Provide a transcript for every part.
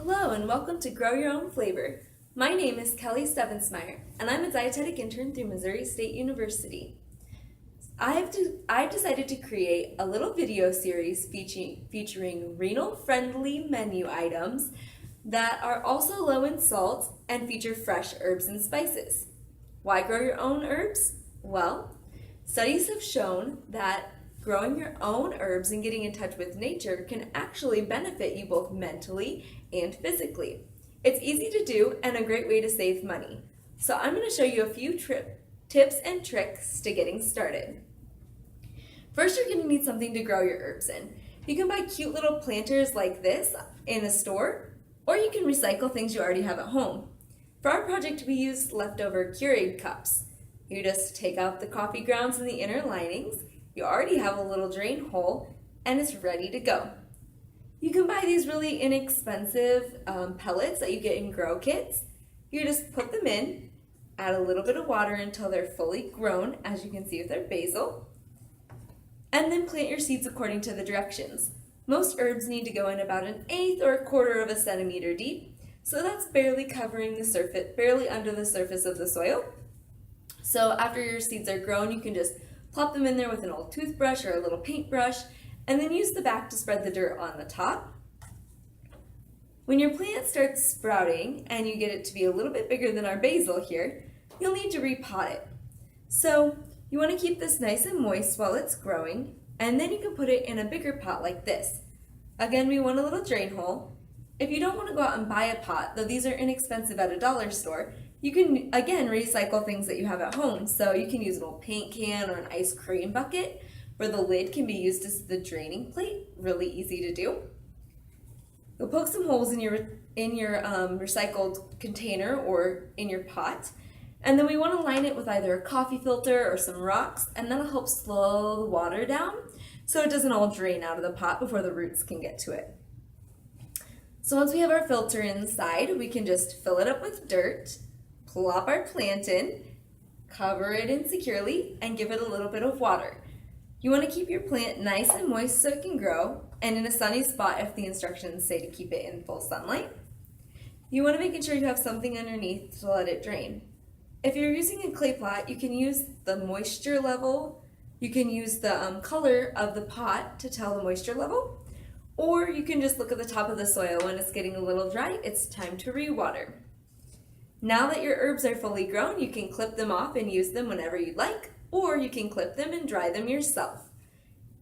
Hello and welcome to Grow Your Own Flavor. My name is Kelly Stevensmeyer and I'm a dietetic intern through Missouri State University. I've decided to create a little video series featuring renal-friendly menu items that are also low in salt and feature fresh herbs and spices. Why grow your own herbs? Well, studies have shown that growing your own herbs and getting in touch with nature can actually benefit you both mentally and physically. It's easy to do and a great way to save money. So I'm going to show you a few tips and tricks to getting started. First, you're going to need something to grow your herbs in. You can buy cute little planters like this in a store, or you can recycle things you already have at home. For our project, we used leftover Keurig cups. You just take out the coffee grounds and the inner linings. You already have a little drain hole and it's ready to go. You can buy these really inexpensive pellets that you get in grow kits. You just put them in, add a little bit of water until they're fully grown, as you can see with our basil, and then plant your seeds according to the directions. Most herbs need to go in about 1/8 or 1/4 of a centimeter deep, so that's barely covering the surface, barely under the surface of the soil. So after your seeds are grown, you can just plop them in there with an old toothbrush or a little paintbrush, and then use the back to spread the dirt on the top. When your plant starts sprouting and you get it to be a little bit bigger than our basil here, you'll need to repot it. So you want to keep this nice and moist while it's growing, and then you can put it in a bigger pot like this. Again, we want a little drain hole. If you don't want to go out and buy a pot, though these are inexpensive at a dollar store, you can, again, recycle things that you have at home. So you can use an old paint can or an ice cream bucket where the lid can be used as the draining plate. Really easy to do. You'll poke some holes in your recycled container or in your pot. And then we want to line it with either a coffee filter or some rocks, and that'll help slow the water down so it doesn't all drain out of the pot before the roots can get to it. So once we have our filter inside, we can just fill it up with dirt, plop our plant in, cover it in securely, and give it a little bit of water. You want to keep your plant nice and moist so it can grow, and in a sunny spot if the instructions say to keep it in full sunlight. You want to make sure you have something underneath to let it drain. If you're using a clay pot, you can use the moisture level, you can use the color of the pot to tell the moisture level, or you can just look at the top of the soil. When it's getting a little dry, it's time to re-water. Now that your herbs are fully grown, you can clip them off and use them whenever you'd like, or you can clip them and dry them yourself.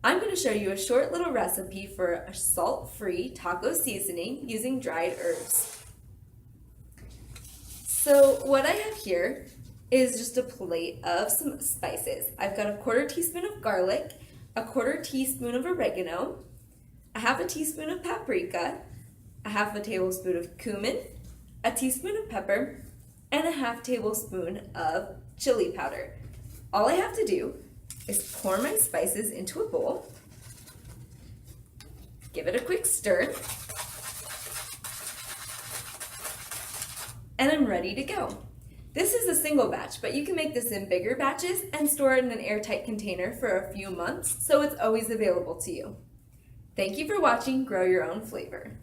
I'm going to show you a short little recipe for a salt-free taco seasoning using dried herbs. So what I have here is just a plate of some spices. I've got a 1/4 teaspoon of garlic, a 1/4 teaspoon of oregano, a 1/2 teaspoon of paprika, a 1/2 tablespoon of cumin, a teaspoon of pepper, and a 1/2 tablespoon of chili powder. All I have to do is pour my spices into a bowl, give it a quick stir, and I'm ready to go. This is a single batch, but you can make this in bigger batches and store it in an airtight container for a few months, so it's always available to you. Thank you for watching Grow Your Own Flavor.